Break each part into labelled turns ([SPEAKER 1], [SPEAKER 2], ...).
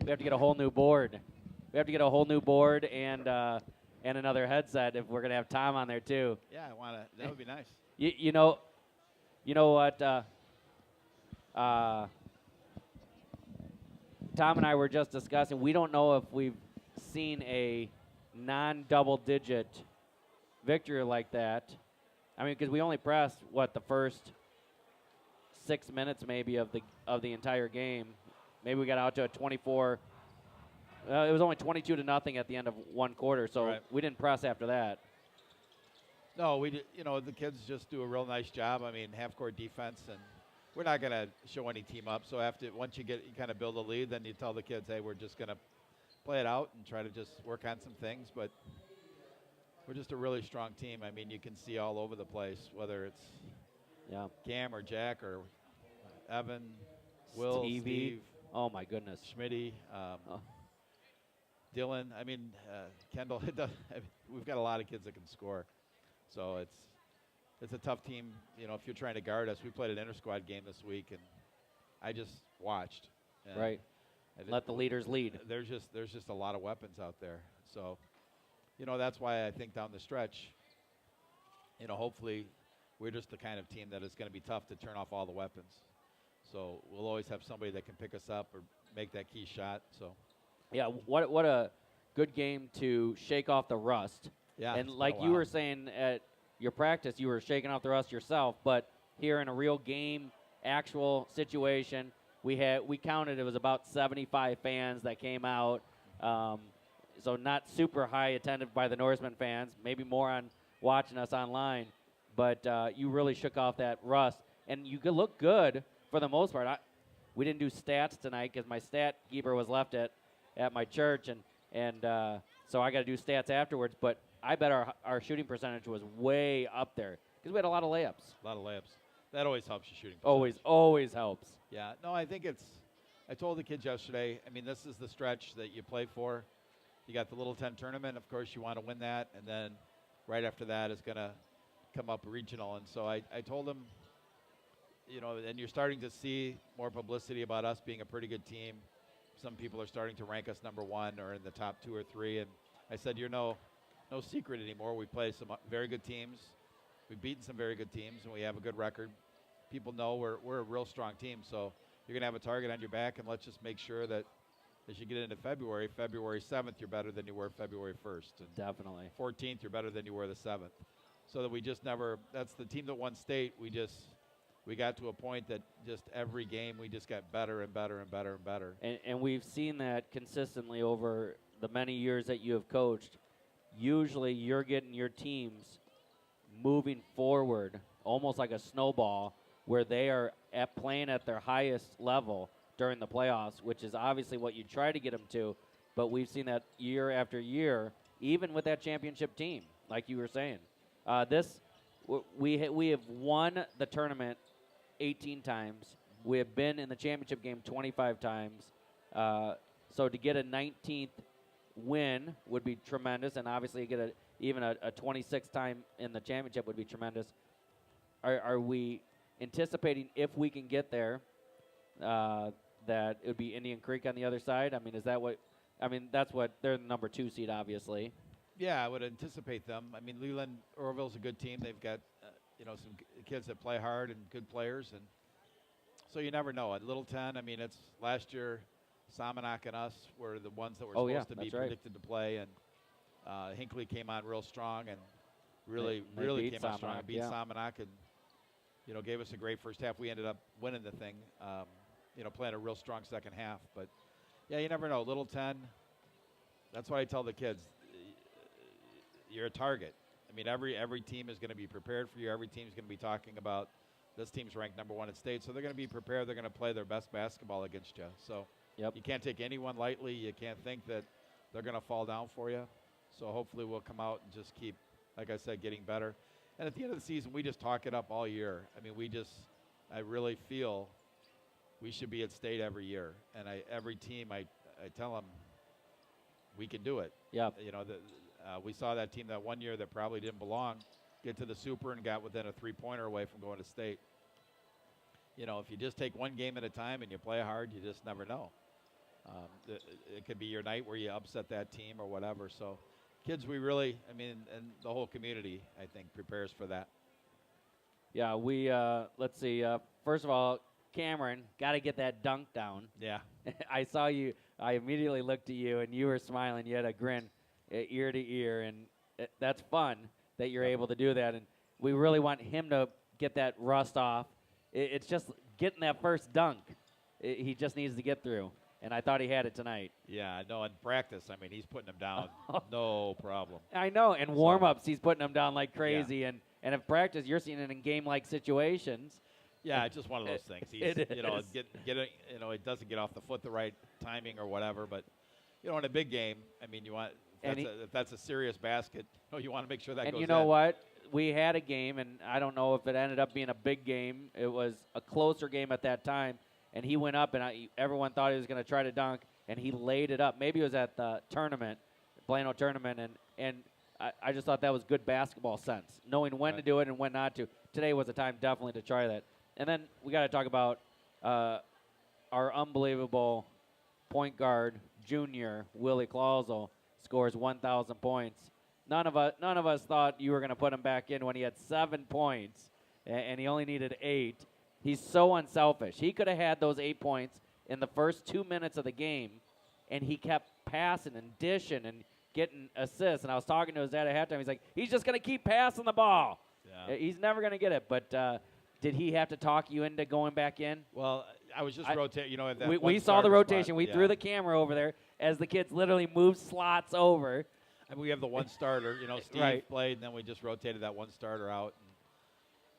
[SPEAKER 1] We have to get a whole new board. We have to get a whole new board and another headset if we're gonna have Tom on there too.
[SPEAKER 2] Yeah, I want to. That would be nice.
[SPEAKER 1] You know what? Tom and I were just discussing. We don't know if we've seen a non-double-digit victory like that. I mean, because we only pressed the first 6 minutes maybe of the entire game. Maybe we got out to a 24. It was only 22-0 at the end of one quarter, so
[SPEAKER 2] Right.
[SPEAKER 1] we didn't press after that.
[SPEAKER 2] No, the kids just do a real nice job. I mean, half-court defense, and we're not going to show any team up. So once you kind of build a lead, then you tell the kids, hey, we're just going to play it out and try to just work on some things. But we're just a really strong team. I mean, you can see all over the place, whether it's Cam or Jack or Evan, Will, Steve.
[SPEAKER 1] Oh, my goodness.
[SPEAKER 2] Schmitty, Dylan. I mean, Kendall. We've got a lot of kids that can score. So it's a tough team. You know, if you're trying to guard us, we played an inter-squad game this week, and I just watched.
[SPEAKER 1] Right. Let the leaders lead.
[SPEAKER 2] There's just a lot of weapons out there. So, that's why I think down the stretch, hopefully we're just the kind of team that is going to be tough to turn off all the weapons. So we'll always have somebody that can pick us up or make that key shot. So,
[SPEAKER 1] yeah, what a good game to shake off the rust.
[SPEAKER 2] Yeah,
[SPEAKER 1] and like you were saying at your practice, you were shaking off the rust yourself. But here in a real game, actual situation, we counted it was about 75 fans that came out. So not super high attended by the Norseman fans, maybe more on watching us online. But you really shook off that rust, and you could look good for the most part. We didn't do stats tonight because my stat keeper was left at my church, and so I got to do stats afterwards. But I bet our shooting percentage was way up there because we had a lot of layups.
[SPEAKER 2] A lot of layups. That always helps your shooting percentage.
[SPEAKER 1] Always helps.
[SPEAKER 2] Yeah. No, I think I told the kids yesterday, I mean, this is the stretch that you play for. You got the Little 10 tournament. Of course, you want to win that. And then right after that is going to come up regional. And so I told them, and you're starting to see more publicity about us being a pretty good team. Some people are starting to rank us number 1 or in the top 2 or 3. And I said, no secret anymore. We play some very good teams. We've beaten some very good teams, and we have a good record. People know we're a real strong team. So you're going to have a target on your back, and let's just make sure that as you get into February 7th, you're better than you were February 1st. And
[SPEAKER 1] definitely.
[SPEAKER 2] 14th, you're better than you were the 7th. So that we just never – that's the team that won state. We got to a point that just every game we just got better and better and better and better.
[SPEAKER 1] And we've seen that consistently over the many years that you have coached. Usually you're getting your teams moving forward almost like a snowball where they are playing at their highest level during the playoffs, which is obviously what you try to get them to. But we've seen that year after year, even with that championship team, like you were saying. We have won the tournament 18 times. We have been in the championship game 25 times. So to get a 19th win would be tremendous, and obviously get even a 26th time in the championship would be tremendous. Are we anticipating, if we can get there, that it would be Indian Creek on the other side? I mean, that's what they're the number 2 seed, obviously.
[SPEAKER 2] Yeah, I would anticipate them. I mean, Leland Orville's a good team. They've got some kids that play hard and good players, and so you never know. At Little 10, I mean, it's last year. Samanak and us were the ones that were supposed to be predicted to play, and Hinckley came on real strong and really came on strong and beat Samanak, and gave us a great first half. We ended up winning the thing, playing a real strong second half. But yeah, you never know. Little 10. That's what I tell the kids. You're a target. I mean, every team is going to be prepared for you. Every team is going to be talking about this team's ranked number 1 in state, so they're going to be prepared. They're going to play their best basketball against you. So.
[SPEAKER 1] Yep.
[SPEAKER 2] You can't take anyone lightly. You can't think that they're going to fall down for you. So hopefully we'll come out and just keep, like I said, getting better. And at the end of the season, we just talk it up all year. I mean, I really feel we should be at state every year. And every team, I tell them we can do it.
[SPEAKER 1] Yeah.
[SPEAKER 2] We saw that team that one year that probably didn't belong get to the Super and got within a 3-pointer away from going to state. If you just take one game at a time and you play hard, you just never know. It could be your night where you upset that team or whatever. So kids, we really, I mean, and the whole community, I think, prepares for that.
[SPEAKER 1] Yeah, we let's see. First of all, Cameron, got to get that dunk down.
[SPEAKER 2] Yeah.
[SPEAKER 1] I saw you. I immediately looked at you, and you were smiling. You had a grin, ear to ear, and that's fun that you're able to do that. And we really want him to get that rust off. It's just getting that first dunk. He just needs to get through, and I thought he had it tonight.
[SPEAKER 2] Yeah, no, in practice, I mean, he's putting them down, no problem.
[SPEAKER 1] I know, and warm-ups, he's putting them down like crazy,
[SPEAKER 2] Yeah.
[SPEAKER 1] and in practice, you're seeing it in game-like situations.
[SPEAKER 2] Yeah, it's just one of those things. He's,
[SPEAKER 1] It
[SPEAKER 2] you know,
[SPEAKER 1] is.
[SPEAKER 2] it doesn't get off the foot the right timing or whatever. But you know, in a big game, I mean, you want if that's a serious basket, you want to make sure that goes in.
[SPEAKER 1] And you know what? We had a game, and I don't know if it ended up being a big game. It was a closer game at that time, and he went up, and everyone thought he was going to try to dunk, and he laid it up. Maybe it was at the tournament, Plano tournament, and I just thought that was good basketball sense, knowing when to do it and when not to. Today was a time definitely to try that. And then we got to talk about our unbelievable point guard, junior, Willie Clausel, scores 1,000 points. None of us thought you were going to put him back in when he had 7 points, and he only needed 8. He's so unselfish. He could have had those 8 points in the first 2 minutes of the game, and he kept passing and dishing and getting assists. And I was talking to his dad at halftime. He's like, he's just going to keep passing the ball.
[SPEAKER 2] Yeah.
[SPEAKER 1] He's never going to get it. But did he have to talk you into going back in?
[SPEAKER 2] Well, I was just rotating. You know, at that
[SPEAKER 1] we saw the rotation.
[SPEAKER 2] Spot,
[SPEAKER 1] We threw the camera over there as the kids literally moved slots over.
[SPEAKER 2] And we have the one starter. You know, Steve played, and then we just rotated that one starter out.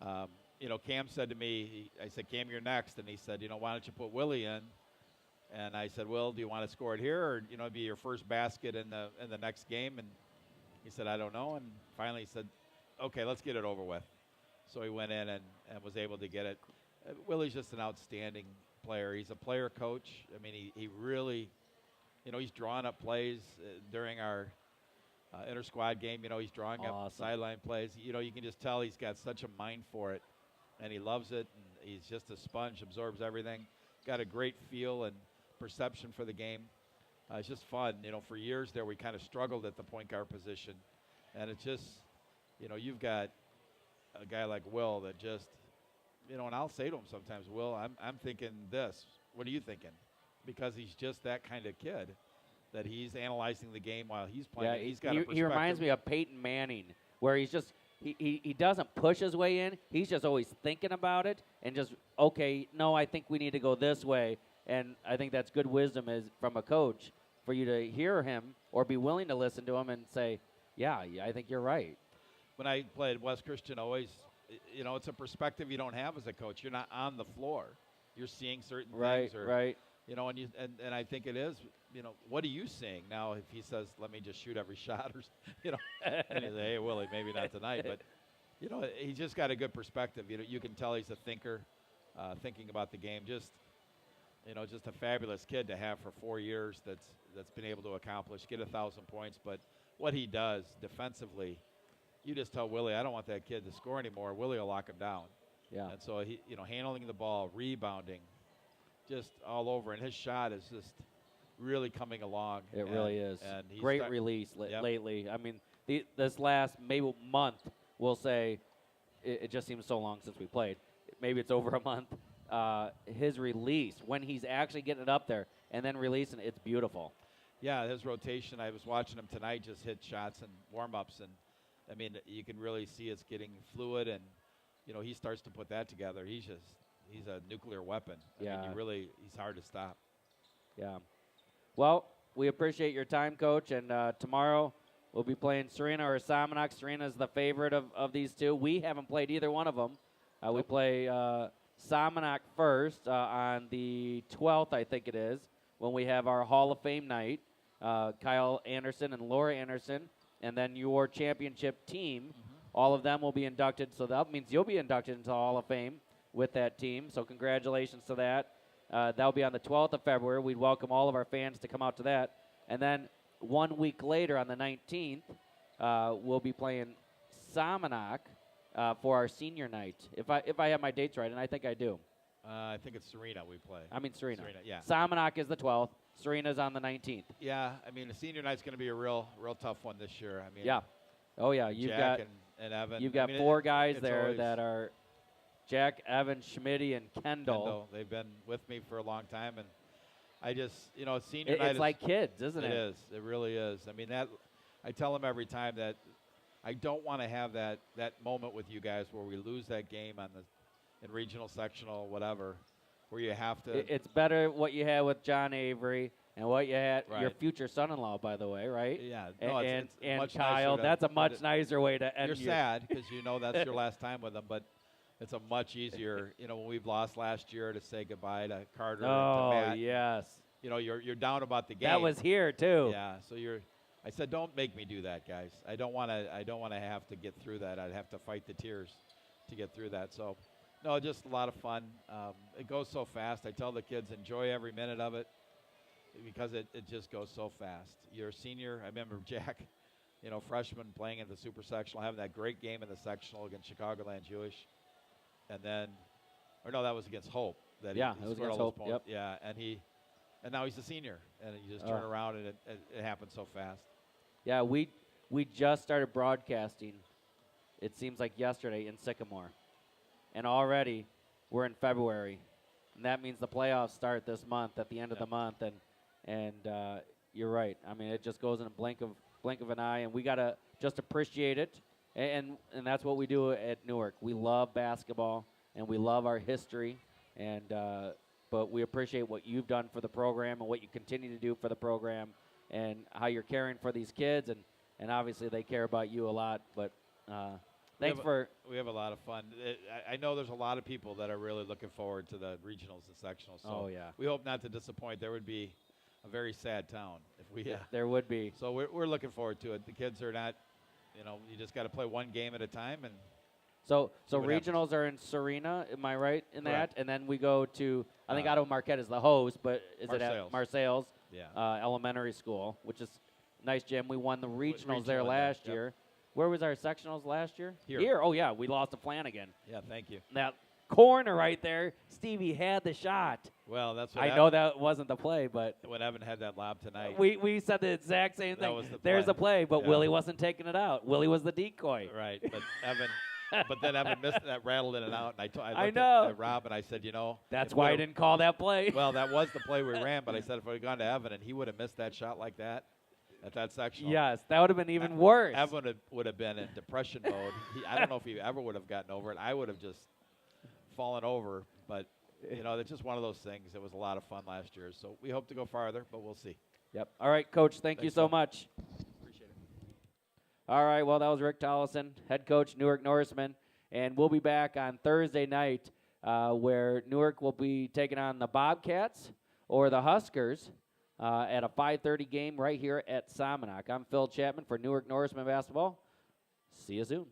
[SPEAKER 2] And, you know, Cam said to me, I said, Cam, you're next. And he said, you know, why don't you put Willie in? And I said, Will, do you want to score it here or, you know, be your first basket in the next game? And he said, I don't know. And finally he said, okay, let's get it over with. So he went in and was able to get it. Willie's just an outstanding player. He's a player coach. I mean, he really, you know, he's drawing up plays during our inter-squad game. You know, he's drawing up sideline plays. You know, you can just tell he's got such a mind for it, and he loves it. And he's just a sponge, absorbs everything. Got a great feel and perception for the game. It's just fun. You know, for years there we kind of struggled at the point guard position, and it's just, you know, you've got a guy like Will that just, you know, and I'll say to him sometimes, Will, I'm thinking this. What are you thinking? Because he's just that kind of kid that he's analyzing the game while he's playing.
[SPEAKER 1] Yeah,
[SPEAKER 2] he's got a perspective.
[SPEAKER 1] He reminds me of Peyton Manning, where he's just he doesn't push his way in. He's just always thinking about it and just, okay, no, I think we need to go this way. And I think that's good wisdom is from a coach for you to hear him or be willing to listen to him and say, yeah, I think you're right.
[SPEAKER 2] When I played West Christian, always, you know, it's a perspective you don't have as a coach. You're not on the floor. You're seeing certain things.
[SPEAKER 1] Right.
[SPEAKER 2] You know, and I think it is, you know, what are you seeing? Now, if he says, let me just shoot every shot, or, you know, and you say, hey, Willie, maybe not tonight. But, you know, he's just got a good perspective. You know, you can tell he's a thinker, thinking about the game. Just, you know, just a fabulous kid to have for 4 years that's been able to accomplish, get 1,000 points. But what he does defensively, you just tell Willie, I don't want that kid to score anymore. Willie will lock him down.
[SPEAKER 1] Yeah.
[SPEAKER 2] And so, he, you know, handling the ball, rebounding, just all over. And his shot is just really coming along.
[SPEAKER 1] It really is.
[SPEAKER 2] And he's
[SPEAKER 1] great release lately. I mean, this last maybe month, we'll say, it just seems so long since we played. Maybe it's over a month. His release, when he's actually getting it up there and then releasing, it's beautiful.
[SPEAKER 2] Yeah, his rotation, I was watching him tonight just hit shots and warm-ups. And, I mean, you can really see it's getting fluid. And, you know, he starts to put that together. He's a nuclear weapon. I mean, he's hard to stop.
[SPEAKER 1] Yeah. Well, we appreciate your time, Coach. And tomorrow we'll be playing Serena or Somonauk. Serena's the favorite of these two. We haven't played either one of them. We play Somonauk first on the 12th, I think it is, when we have our Hall of Fame night. Kyle Anderson and Laura Anderson, and then your championship team. All of them will be inducted. So that means you'll be inducted into the Hall of Fame with that team. So congratulations to that. That'll be on the 12th of February. We'd welcome all of our fans to come out to that. And then 1 week later on the 19th, we'll be playing Somonauk for our senior night, if I have my dates right, and I think I do.
[SPEAKER 2] I think it's Serena we play.
[SPEAKER 1] I mean Serena.
[SPEAKER 2] Yeah.
[SPEAKER 1] Salmonock is the 12th. Serena's on the 19th.
[SPEAKER 2] Yeah, I mean the senior night's going to be a real tough one this year. I mean,
[SPEAKER 1] Yeah. Oh yeah, you've
[SPEAKER 2] Jack
[SPEAKER 1] got
[SPEAKER 2] and Evan.
[SPEAKER 1] you've got
[SPEAKER 2] I mean,
[SPEAKER 1] four guys
[SPEAKER 2] it's
[SPEAKER 1] there
[SPEAKER 2] always
[SPEAKER 1] that are Jack, Evan, Schmitty, and Kendall.
[SPEAKER 2] They've been with me for a long time, and I just senior night
[SPEAKER 1] It's like kids, isn't it?
[SPEAKER 2] It is. It really is. I mean I tell them every time that I don't want to have that moment with you guys where we lose that game in regional, sectional, whatever, where you have to.
[SPEAKER 1] It's better what you had with John Avery and what you had your
[SPEAKER 2] Right.
[SPEAKER 1] future son-in-law, by the way, right?
[SPEAKER 2] Yeah.
[SPEAKER 1] And,
[SPEAKER 2] No, it's
[SPEAKER 1] and
[SPEAKER 2] much
[SPEAKER 1] Kyle,
[SPEAKER 2] nicer to
[SPEAKER 1] that's a
[SPEAKER 2] end
[SPEAKER 1] much
[SPEAKER 2] it.
[SPEAKER 1] nicer way to end.
[SPEAKER 2] You're sad because that's your last time with them, but it's a much easier. When we've lost last year, to say goodbye to Carter and
[SPEAKER 1] Oh
[SPEAKER 2] to Matt.
[SPEAKER 1] yes,
[SPEAKER 2] You're down about the game.
[SPEAKER 1] that was here too.
[SPEAKER 2] Yeah. So I said, don't make me do that, guys. I don't want to have to get through that. I'd have to fight the tears to get through that. So, no, just a lot of fun. It goes so fast. I tell the kids, enjoy every minute of it because it just goes so fast. You're a senior. I remember Jack, freshman playing in the super sectional, having that great game in the sectional against Chicagoland Jewish. And then, that was against Hope.
[SPEAKER 1] It was
[SPEAKER 2] scored
[SPEAKER 1] against
[SPEAKER 2] all those
[SPEAKER 1] Hope.
[SPEAKER 2] points.
[SPEAKER 1] Yep.
[SPEAKER 2] Yeah, and now he's a senior, and you just turn around and it happens so fast.
[SPEAKER 1] Yeah, we just started broadcasting. It seems like yesterday in Sycamore, and already we're in February, and that means the playoffs start this month at the end of the month. And you're right. I mean, it just goes in a blink of an eye, and we gotta just appreciate it. And that's what we do at Newark. We love basketball, and we love our history, and but we appreciate what you've done for the program and what you continue to do for the program, and how you're caring for these kids, and obviously they care about you a lot. But thanks for.
[SPEAKER 2] We have a lot of fun. I know there's a lot of people that are really looking forward to the regionals and sectionals. So we hope not to disappoint. There would be a very sad town if we.
[SPEAKER 1] There would be.
[SPEAKER 2] So we're looking forward to it. The kids are not. You just got to play one game at a time, and
[SPEAKER 1] so regionals are in Serena. Am I right in that? And then we go to I think Otto Marquette is the host, but is it at Marseilles?
[SPEAKER 2] Yeah.
[SPEAKER 1] Elementary school, which is nice gym. We won the regionals there last year. Where was our sectionals last year?
[SPEAKER 2] Here.
[SPEAKER 1] Oh yeah, we lost to Flanagan.
[SPEAKER 2] Yeah, thank you.
[SPEAKER 1] That corner right there, Stevie had the shot.
[SPEAKER 2] Well, that's what
[SPEAKER 1] I know that wasn't the play, but
[SPEAKER 2] when Evan had that lob tonight,
[SPEAKER 1] we said the exact same thing. There's the play, but Willie wasn't taking it out. Willie was the decoy.
[SPEAKER 2] Right, but Evan. But then Evan missed that, rattled in and out, and I looked at Rob and I said,
[SPEAKER 1] that's why I didn't call that play.
[SPEAKER 2] Well, that was the play we ran, but I said if we had gone to Evan and he would have missed that shot like that at that sectional.
[SPEAKER 1] Yes, that would have been even worse.
[SPEAKER 2] Evan would have been in depression mode. I don't know if he ever would have gotten over it. I would have just fallen over, but it's just one of those things. It was a lot of fun last year, so we hope to go farther, but we'll see.
[SPEAKER 1] Yep. All right, Coach. Thank you so much.
[SPEAKER 2] Appreciate it.
[SPEAKER 1] All right, well, that was Rick Tollison, head coach, Newark Norseman, and we'll be back on Thursday night where Newark will be taking on the Bobcats or the Huskers at a 5:30 game right here at Salmonock. I'm Phil Chapman for Newark Norseman Basketball. See you soon.